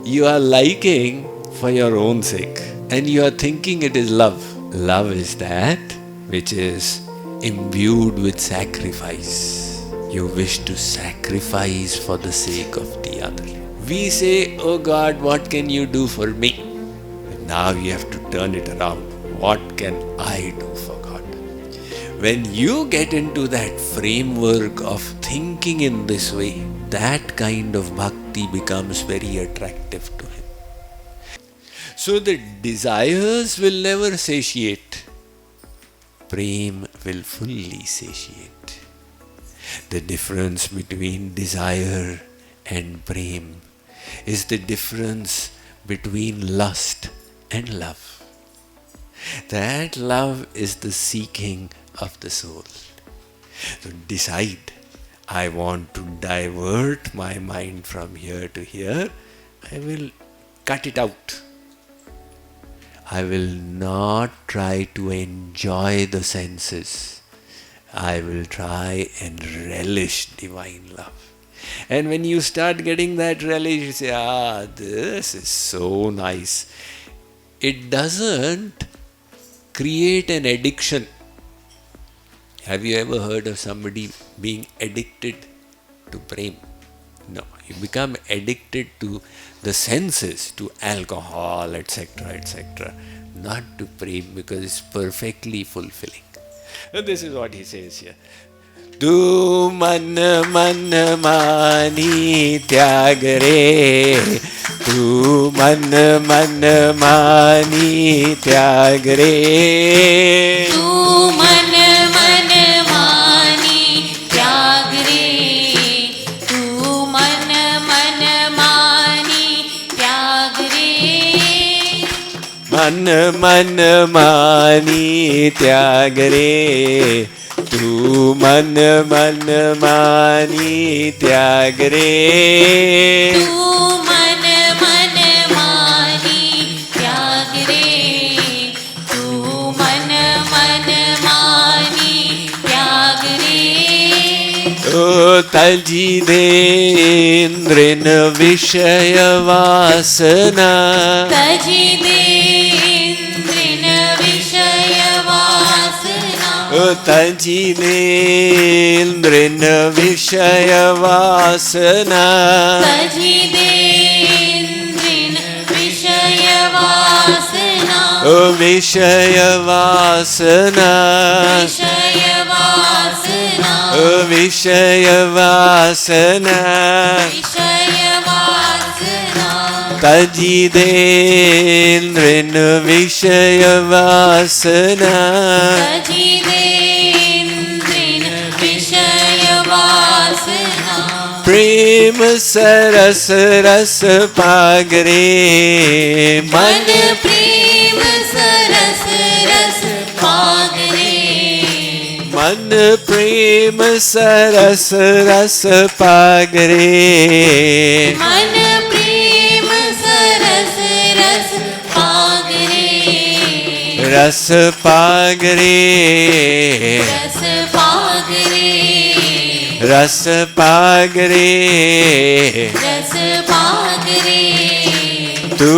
you are liking for your own sake. And you are thinking it is love. Love is that which is imbued with sacrifice. You wish to sacrifice for the sake of the other. We say, oh God, what can you do for me? Now you have to turn it around. What can I do for God? When you get into that framework of thinking in this way, that kind of bhakti becomes very attractive to him. So the desires will never satiate. Prem will fully satiate. The difference between desire and prem is the difference between lust and love. That love is the seeking of the soul. So decide, I want to divert my mind from here to here. I will cut it out. I will not try to enjoy the senses. I will try and relish divine love. And when you start getting that relish, you say, this is so nice. It doesn't create an addiction. Have you ever heard of somebody being addicted to prem? No, you become addicted to the senses, to alcohol, etc., etc., not to prem, because it's perfectly fulfilling. And this is what he says here. Tu man man mani tyag re, tu man man mani tyag re, tu man man mani tyag re, tu man man mani tyag re, man man mani tyag re, tu man man mani tyag re, tu man man mani tyag re, tu man man mani tyag re, taji de indrin vishaya vasana, taji de indrin vishaya vasana, taji de indrin vishaya vasana, taji de indrin vishaya vasana, vishaya vasana, vishaya vasana, vishaya vasana, vishaya vasana, taji de indrin vishaya vasana, taji de indrin vishaya vasana, prem saras ras pagre, man prem saras ras pagre, man prem saras ras pagre, man prem saras ras pagre, ras pagre, ras pagre, ras pagre, ras pagre, tu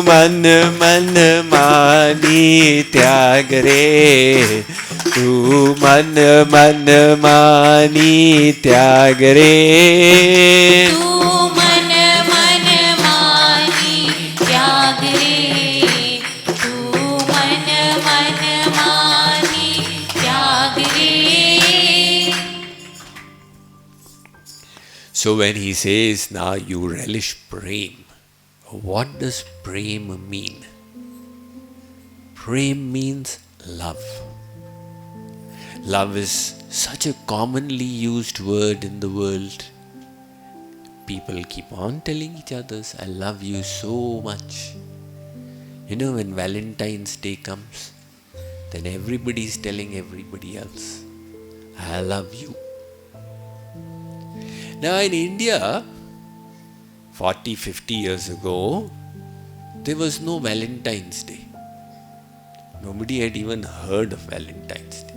man man mani tyag re, tu man man mani tyag re, tu man man mani tyag re, tu man man mani tyag re. So when he says, now you relish prem, what does prem mean? Prem means love. Love is such a commonly used word in the world. People keep on telling each other, I love you so much. You know, when Valentine's Day comes, then everybody is telling everybody else, I love you. Now in India, 40, 50 years ago, there was no Valentine's Day. Nobody had even heard of Valentine's Day.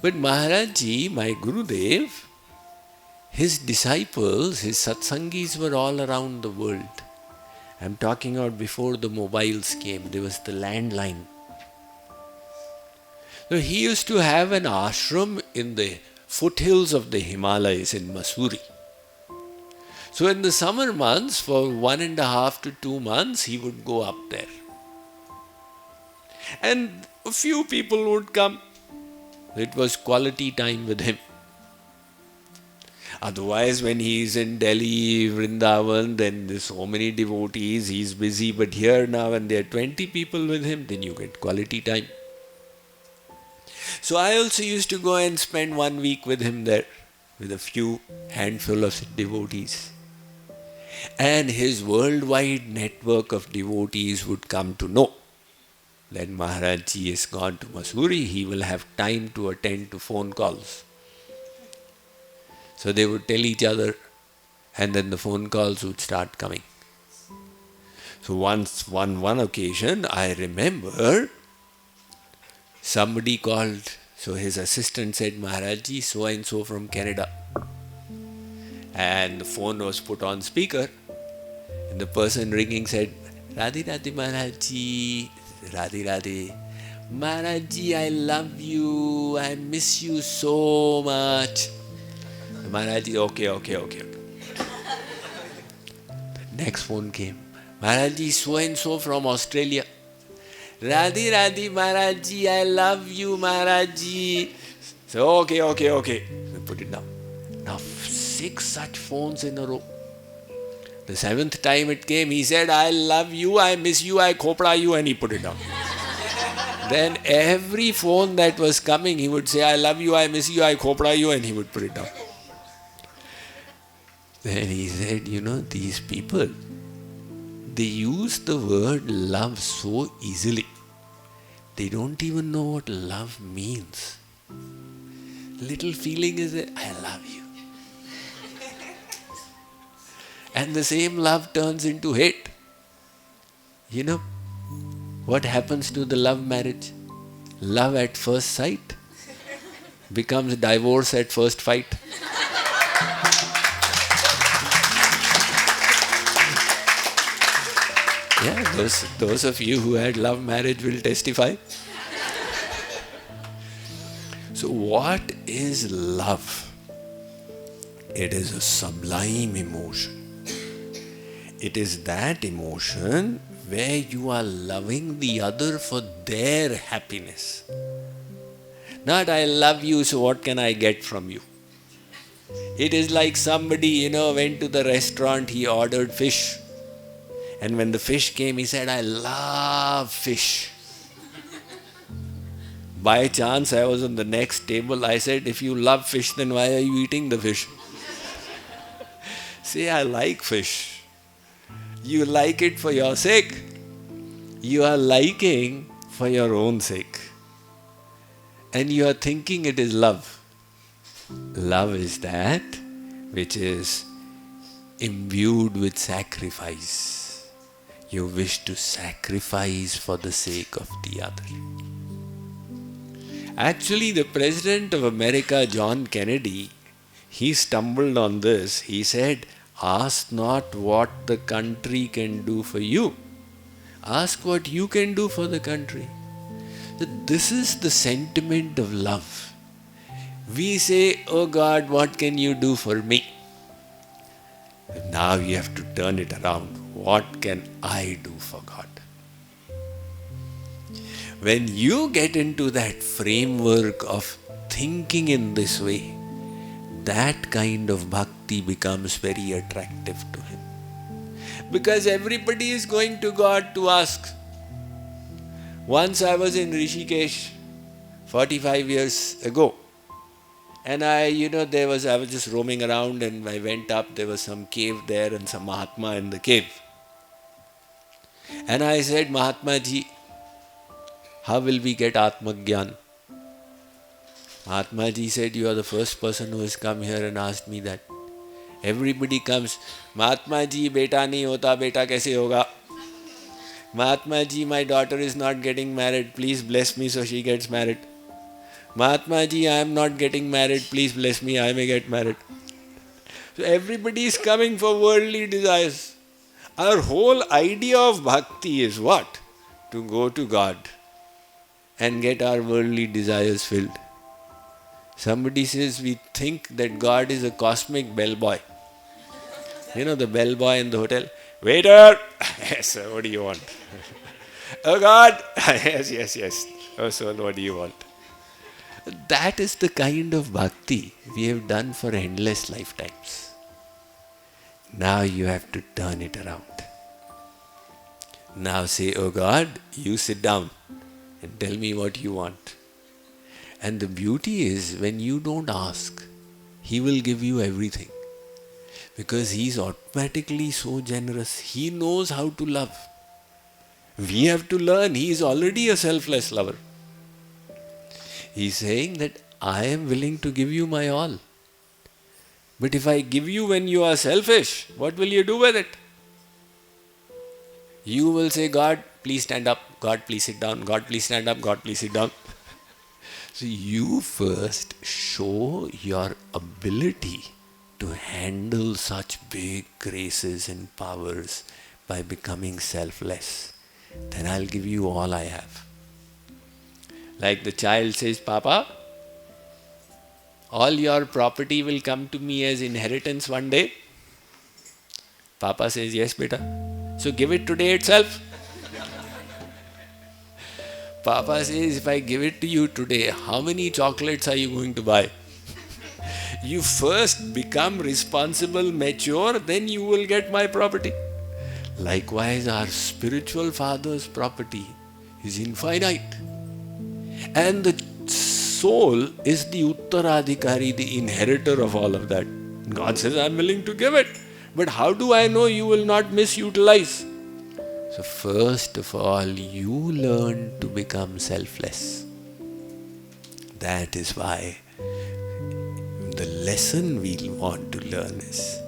But Maharaj Ji, my Gurudev, His disciples, his satsangis were all around the world. I'm talking about before the mobiles came, there was the landline. So he used to have an ashram in the foothills of the Himalayas in Mussoorie. So in the summer months, for 1.5 to 2 months, he would go up there. And a few people would come. It was quality time with him. Otherwise, when he is in Delhi, Vrindavan, then there's so many devotees, he's busy. But here now, when there are 20 people with him, then you get quality time. So I also used to go and spend 1 week with him there, with a few handful of devotees. And his worldwide network of devotees would come to know that Maharaj Ji is gone to Mussoorie, he will have time to attend to phone calls. So they would tell each other, and then the phone calls would start coming. So one occasion, I remember somebody called, so his assistant said, Maharaj Ji, so and so from Canada. And the phone was put on speaker, and the person ringing said, Radhe Radhe Maharaj Ji, Radhe Radhe. Maharaj Ji, I love you, I miss you so much. Maharaj Ji, okay. The next phone came. Maharaj Ji, so and so from Australia. Radhe Radhe Maharaj Ji, I love you Maharaj Ji. So okay. We put it down. Now 6 such phones in a row. The 7th time it came, he said, I love you, I miss you, I khopda you, and he put it down. Then every phone that was coming, he would say, I love you, I miss you, I khopda you, and he would put it down. Then he said, these people, they use the word love so easily. They don't even know what love means. Little feeling is that I love you. And the same love turns into hate. What happens to the love marriage? Love at first sight becomes divorce at first fight. Yeah, those of you who had love marriage will testify. So what is love? It is a sublime emotion. It is that emotion where you are loving the other for their happiness. Not I love you, so what can I get from you? It is like somebody, went to the restaurant, he ordered fish. And when the fish came, he said, I love fish. By chance, I was on the next table. I said, if you love fish, then why are you eating the fish? Say, I like fish. You like it for your sake. You are liking for your own sake. And you are thinking it is love. Love is that which is imbued with sacrifice. You wish to sacrifice for the sake of the other. Actually, the President of America, John Kennedy, he stumbled on this. He said, ask not what the country can do for you. Ask what you can do for the country. So this is the sentiment of love. We say, oh God, what can you do for me? Now you have to turn it around. What can I do for God? When you get into that framework of thinking in this way, that kind of bhakti becomes very attractive to him. Because everybody is going to God to ask. Once I was in Rishikesh 45 years ago, and I was just roaming around, and I went up, there was some cave there and some Mahatma in the cave. And I said, Mahatma Ji, how will we get Atma Gyan? Mahatma Ji said, you are the first person who has come here and asked me that. Everybody comes, Mahatma Ji, beta nahi hota, beta kaise hoga? Mahatma Ji, my daughter is not getting married, please bless me so she gets married. Mahatma Ji, I am not getting married, please bless me, I may get married. So everybody is coming for worldly desires. Our whole idea of bhakti is what? To go to God and get our worldly desires filled. Somebody says we think that God is a cosmic bellboy. You know the bellboy in the hotel? Waiter! Yes, sir, what do you want? Oh God! Yes. Oh soul, what do you want? That is the kind of bhakti we have done for endless lifetimes. Now you have to turn it around. Now say, oh God, you sit down and tell me what you want. And the beauty is when you don't ask, He will give you everything. Because He is automatically so generous. He knows how to love. We have to learn. He is already a selfless lover. He is saying that I am willing to give you my all. But if I give you when you are selfish, what will you do with it? You will say, God, please stand up. God, please sit down. God, please stand up. God, please sit down. So you first show your ability to handle such big graces and powers by becoming selfless. Then I'll give you all I have. Like the child says, Papa, all your property will come to me as inheritance one day. Papa says, yes, beta. So give it today itself. Papa says, if I give it to you today, how many chocolates are you going to buy? You first become responsible, mature, then you will get my property. Likewise, our spiritual father's property is infinite. And the soul is the Uttaradhikari, the inheritor of all of that. God says, I'm willing to give it. But how do I know you will not misutilize? So first of all, you learn to become selfless. That is why the lesson we want to learn is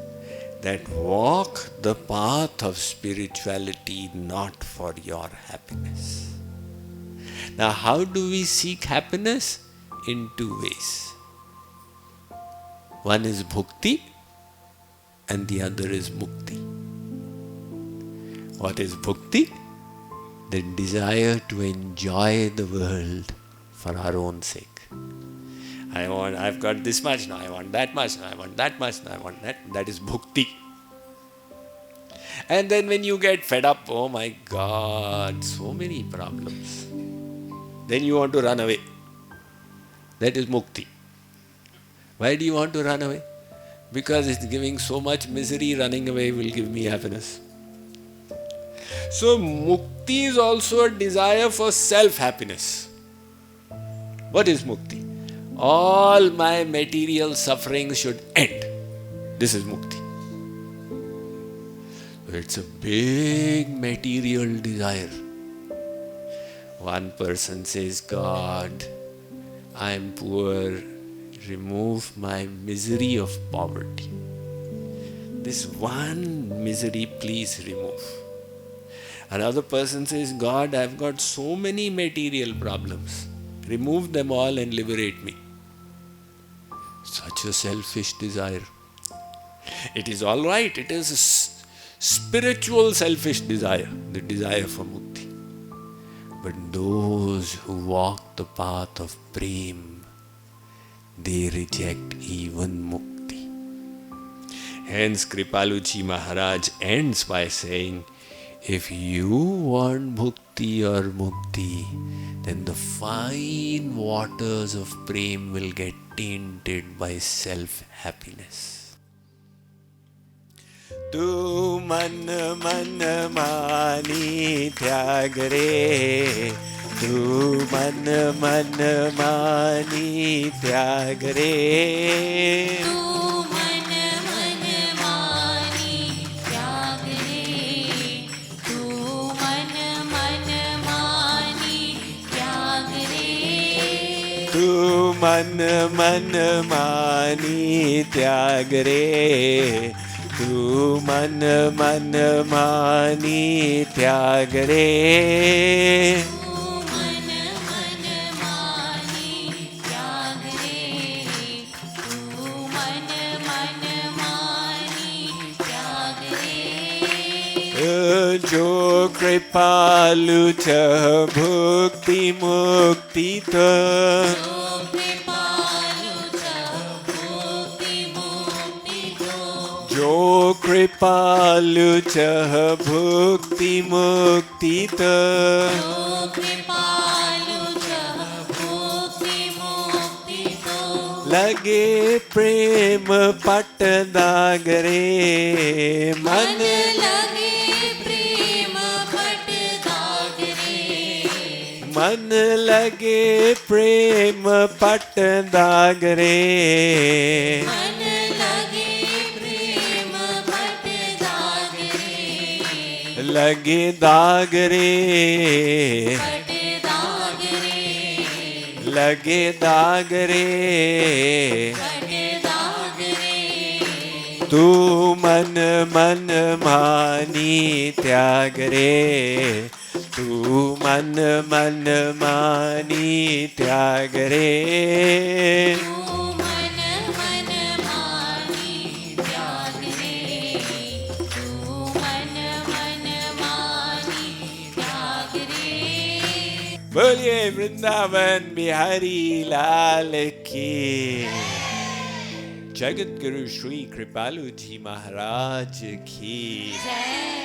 that walk the path of spirituality not for your happiness. Now, how do we seek happiness? In two ways. One is bhukti and the other is mukti. What is bhukti? The desire to enjoy the world for our own sake. I've got this much, now I want that much, now I want that much, now I want that. That is bhukti. And then when you get fed up, oh my God, so many problems. Then you want to run away. That is mukti. Why do you want to run away? Because it's giving so much misery, running away will give me happiness. So mukti is also a desire for self-happiness. What is mukti? All my material sufferings should end. This is mukti. It's a big material desire. One person says, God, I am poor, remove my misery of poverty. This one misery, please remove. Another person says, God, I've got so many material problems. Remove them all and liberate me. Such a selfish desire. It is all right. It is a spiritual selfish desire, the desire for mukti. But those who walk the path of prem, they reject even mukti. Hence Kripaluji Maharaj ends by saying, if you want bhukti or mukti, then the fine waters of prem will get tainted by self-happiness. Tu man man mani tyag re, tu man man mani tyag re. तू मन मन मानी त्याग रे, तू मन मन मानी त्याग रे. तू मन मन मानी त्याग रे, तू मन मन मानी त्याग रे. तू मन मन मानी त्याग रे, तू मन मन जो कृपालु च भुक्ति मुक्ति त जो कृपालु च भुक्ति मुक्ति त लगे प्रेम पट दागरे मन लगे प्रेम पट दागरे मन लगे प्रेम पट दागरे मन लगे प्रेम पट दागरे लगे दागरे पट दागरे लगे दागरे पट दागरे तू मन मन मानी त्याग रे तू मन मन मानी त्याग रे तू मन मन मानी त्याग रे तू मन मन मानी त्याग रे बोलिए वृंदावन बिहारी लाल की जगत गुरु श्री कृपालु जी महाराज की जय